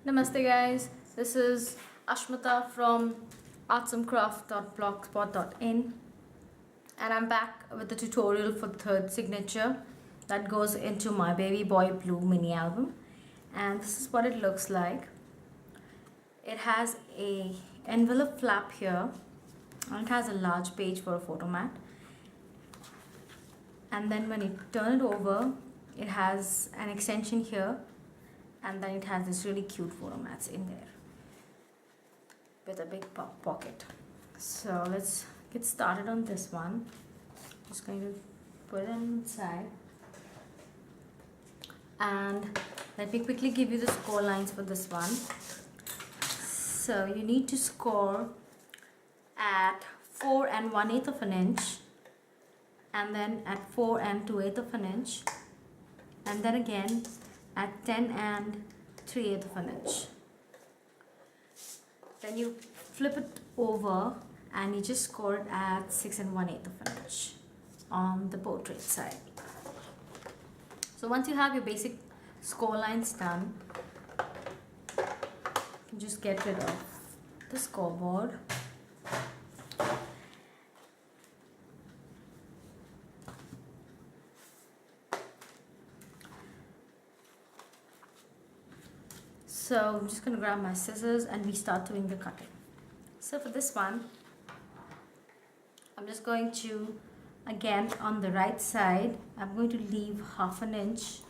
Namaste guys, this is Ashmita from artsandcraft.blogspot.in and I'm back with the tutorial for the third signature that goes into my baby boy blue mini album, and this is what it looks like. It has a envelope flap here and it has a large page for a photo mat, and then when you turn it over it has an extension here, and then it has this really cute photo mats in there with a big pocket. So let's get started on this one. Just going to put it inside, and let me quickly give you the score lines for this one. So you need to score at 4 1/8 of an inch, and then at 4 2/8 of an inch, and then again at 10 3/8 of an inch. Then you flip it over and you just score it at 6 1/8 of an inch on the portrait side. So once you have your basic score lines done, you can just get rid of the scoreboard. So I'm just going to grab my scissors and we start doing the cutting. So for this one, I'm just going to, again on the right side, I'm going to leave 1/2 inch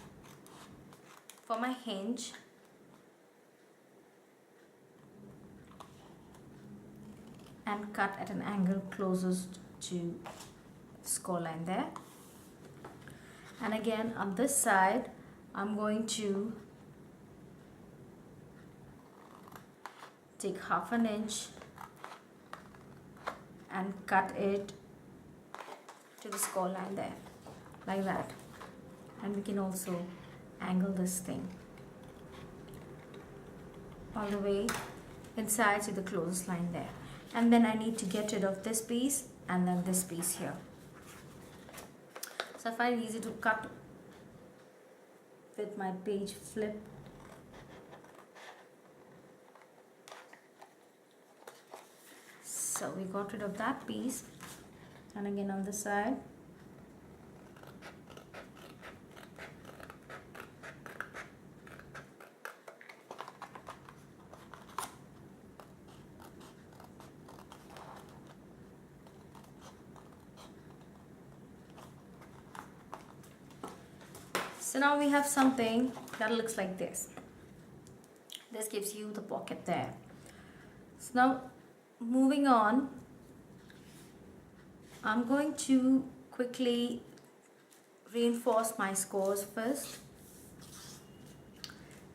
for my hinge. And cut at an angle closest to the score line there. And again on this side, I'm going to take 1/2 inch and cut it to the score line there, like that. And we can also angle this thing all the way inside to the closest line there. And then I need to get rid of this piece and then this piece here. So I find it easy to cut with my page flip. So we got rid of that piece, and again on this side. So now we have something that looks like this. This gives you the pocket there. So now moving on, I'm going to quickly reinforce my scores first.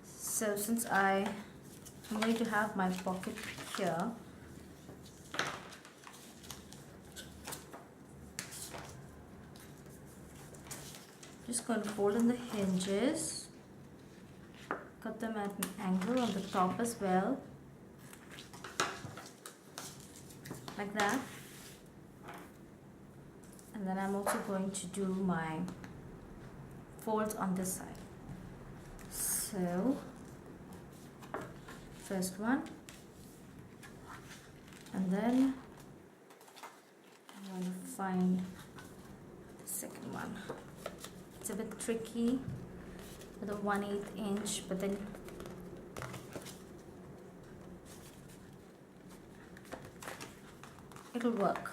So since I'm going to have my pocket here, just going to fold in the hinges, cut them at an angle on the top as well, like that. And then I'm also going to do my folds on this side. So first one, and then I'm going to find the second one. It's a bit tricky with a 1/8 inch, but then it'll work.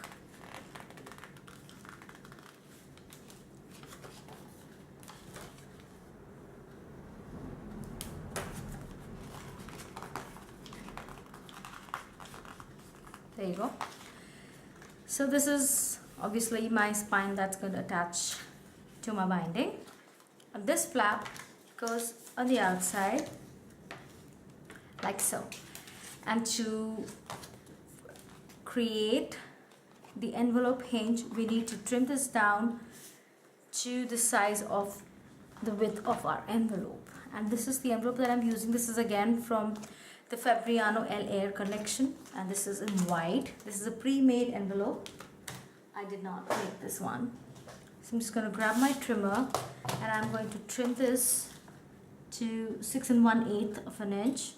There you go. So this is obviously my spine that's going to attach to my binding. And this flap goes on the outside like so. And to create the envelope hinge, we need to trim this down to the size of the width of our envelope. And this is the envelope that I'm using. This is again from the Fabriano El Air collection, and this is in white. This is a pre-made envelope. I did not make this one. So I'm just going to grab my trimmer and I'm going to trim this to 6 1/8 of an inch.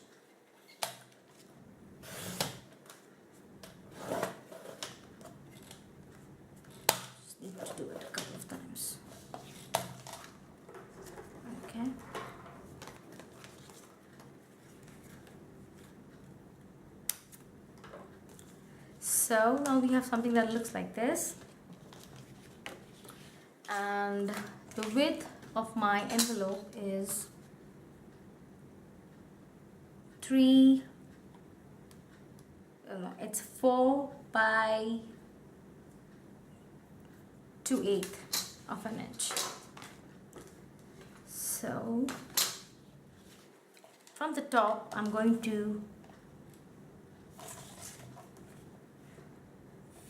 So now we have something that looks like this, and the width of my envelope is 4 by 2/8 of an inch. So from the top I'm going to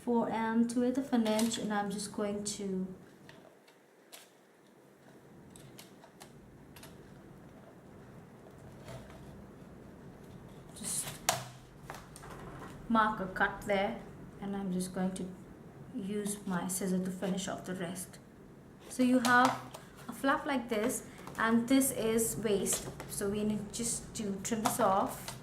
4 and 2/8 of an inch, and I'm just going to just mark a cut there, and I'm just going to use my scissor to finish off the rest. So you have a flap like this, and this is waist, so we need just to trim this off.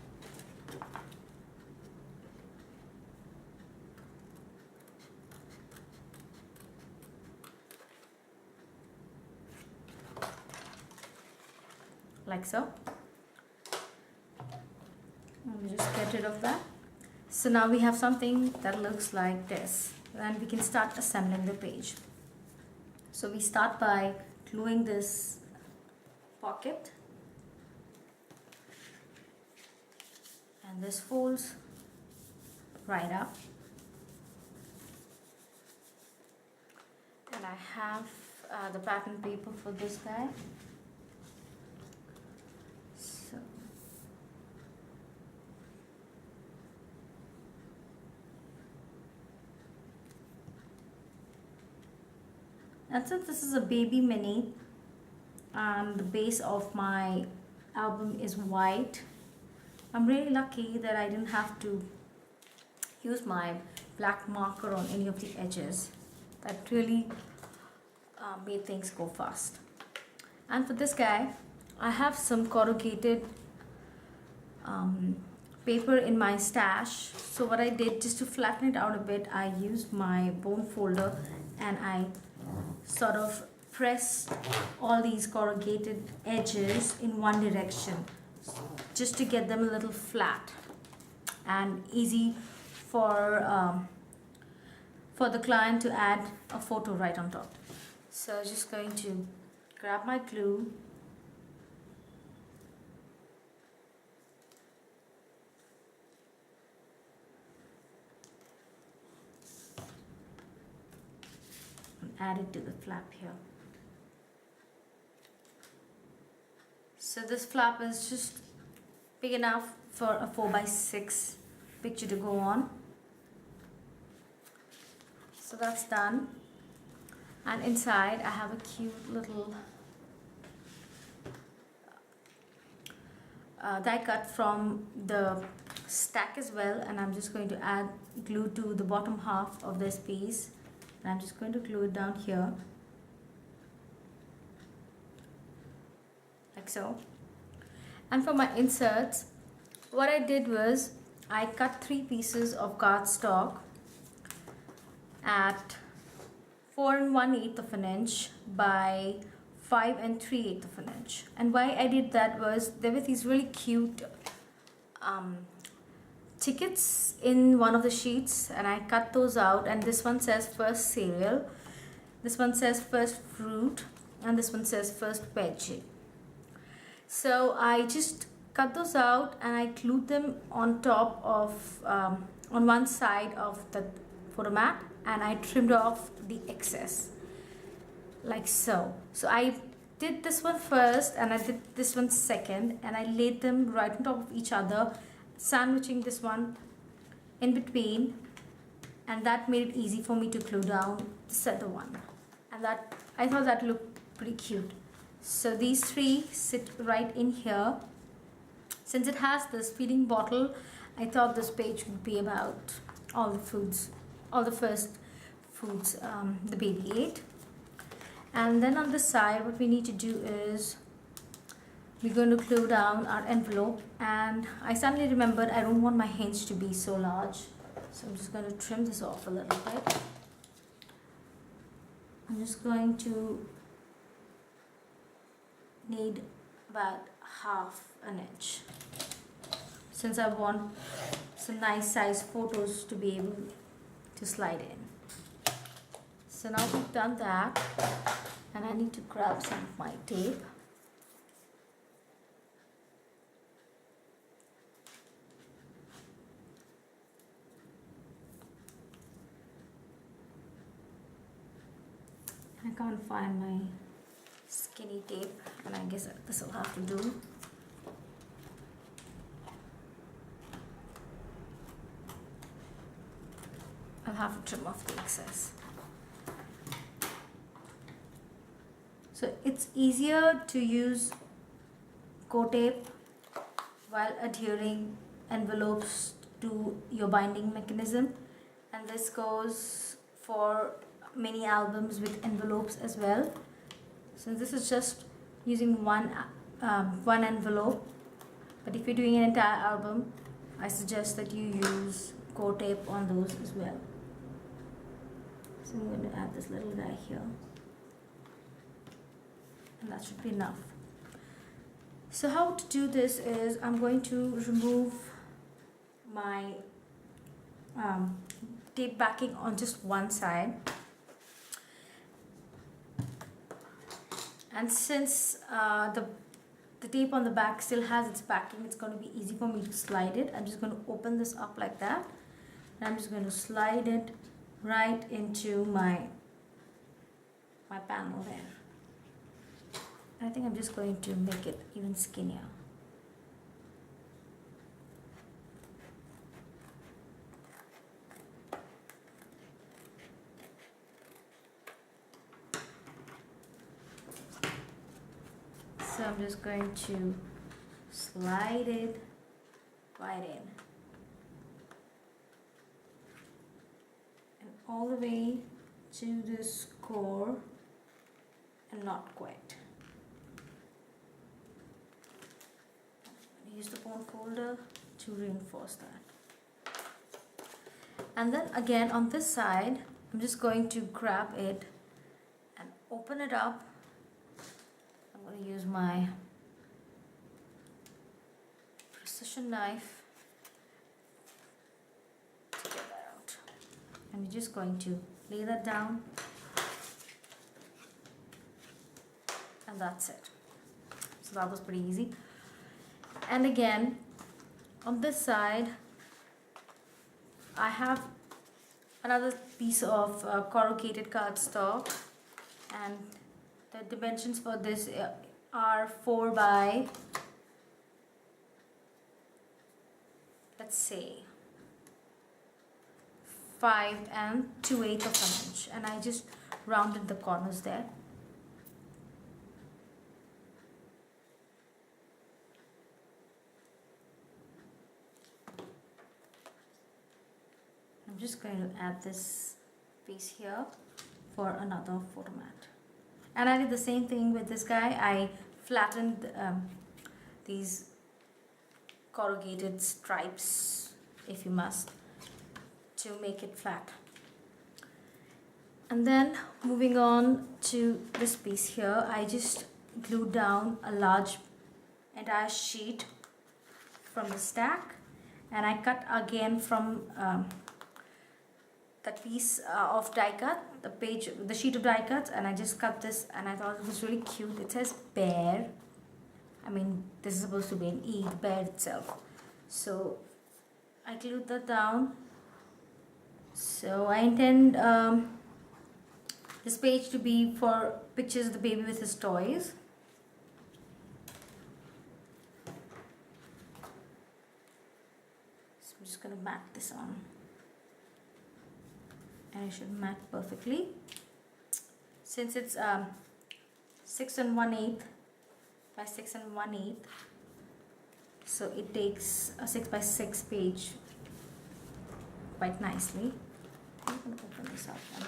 Like so. Let me just get rid of that. So now we have something that looks like this, and we can start assembling the page. So we start by gluing this pocket, and this folds right up, and I have the pattern paper for this guy. So and since this is a baby mini, the base of my album is white, I'm really lucky that I didn't have to use my black marker on any of the edges. That really made things go fast. And for this guy, I have some corrugated paper in my stash. So what I did, just to flatten it out a bit, I used my bone folder and I sort of pressed all these corrugated edges in one direction, just to get them a little flat and easy for the client to add a photo right on top. So I'm just going to grab my glue, and add it to the flap here. So this flap is just big enough for a 4x6 picture to go on. So that's done. And inside I have a cute little die cut from the stack as well, and I'm just going to add glue to the bottom half of this piece, and I'm just going to glue it down here like so. And for my inserts, what I did was I cut 3 pieces of cardstock at 4 1/8 of an inch by 5 3/8 of an inch. And why I did that was there were these really cute tickets in one of the sheets, and I cut those out, and this one says first cereal, this one says first fruit, and this one says first veggie. So I just cut those out and I glued them on top of on one side of the photo mat, and I trimmed off the excess like so. So I did this one first and I did this one second, and I laid them right on top of each other, sandwiching this one in between, and that made it easy for me to glue down the other one, and that I thought that looked pretty cute. So these 3 sit right in here. Since it has this feeding bottle, I thought this page would be about all the foods, all the first foods the baby ate. And then on the side, what we need to do is we're going to glue down our envelope, and I suddenly remembered I don't want my hinge to be so large, so I'm just going to trim this off a little bit. I'm just going to need about 1/2 inch since some nice size photos to be able to slide in. So now we've done that, and I need to grab some of my tape. I can't find my skinny tape, and I guess this will have to do. I'll have to trim off the excess. So it's easier to use co-tape while adhering envelopes to your binding mechanism, and this goes for many albums with envelopes as well. So this is just using one envelope, but if you're doing an entire album, I suggest that you use co-tape on those as well. So I'm going to add this little guy here, and that should be enough. So how to do this is I'm going to remove my tape backing on just one side, and since the tape on the back still has its backing, it's going to be easy for me to slide it. I'm just going to open this up like that, and I'm just going to slide it right into my panel there. I think I'm just going to make it even skinnier. So I'm just going to slide it right in. And all the way to this core and not quite. Use the bone folder to reinforce that. And then again on this side, I'm just going to grab it and open it up. I'm going to use my precision knife to get that out. And we're just going to lay that down, and that's it. So that was pretty easy. And again, on this side, I have another piece of corrugated cardstock, and the dimensions for this are 4 by, let's say, 5 2/8 of an inch, and I just rounded the corners there. I'm just going to add this piece here for another photo mat. And I did the same thing with this guy. I flattened these corrugated stripes, if you must, to make it flat. And then moving on to this piece here, I just glued down a large entire sheet from the stack, and I cut again from that piece of die cut, the sheet of die cuts, and I just cut this, and I thought it was really cute. It says bear. I mean, this is supposed to be an E, bear itself. So I glued that down. So I intend this page to be for pictures of the baby with his toys. So I'm just going to mat this on, and it should mat perfectly. Since it's 6 1/8 by 6 1/8, so it takes a 6 by 6 page quite nicely. I'm going to open this up now.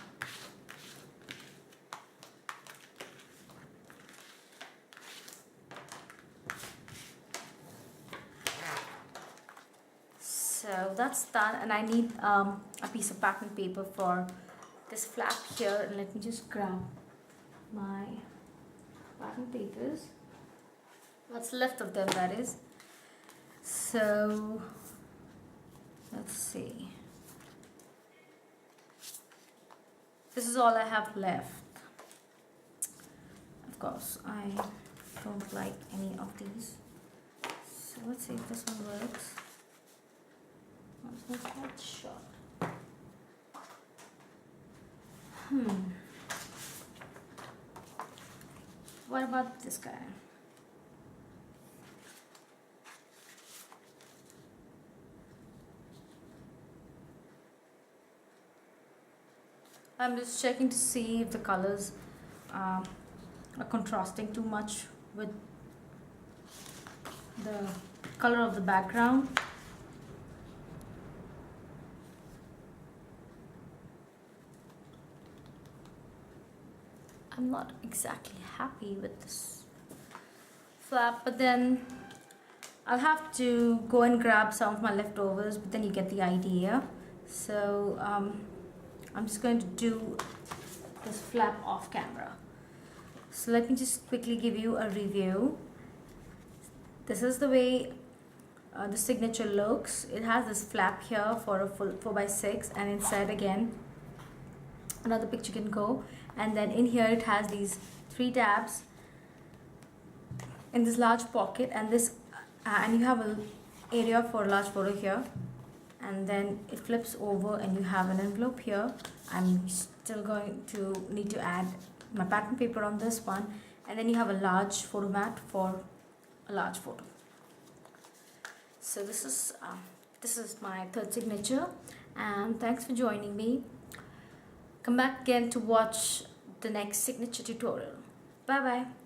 So that's done, and I need a piece of packing paper for this flap here. And let me just grab my packing papers, what's left of them, that is. So Let's see. This is all I have left. Of course, I don't like any of these. So let's see if this one works. What's that shot? What about this guy? I'm just checking to see if the colors are contrasting too much with the color of the background. I'm not exactly happy with this flap, but then I'll have to go and grab some of my leftovers, but then you get the idea. So I'm just going to do this flap off camera. So let me just quickly give you a review. This is the way the signature looks. It has this flap here for a full 4x6, and inside again another picture can go, and then in here it has these 3 tabs in this large pocket, and this and you have an area for a large photo here, and then it flips over and you have an envelope here. I'm still going to need to add my pattern paper on this one, and then you have a large photo mat for a large photo. So this is my 3rd signature, and thanks for joining me. Come back again to watch the next signature tutorial. Bye bye.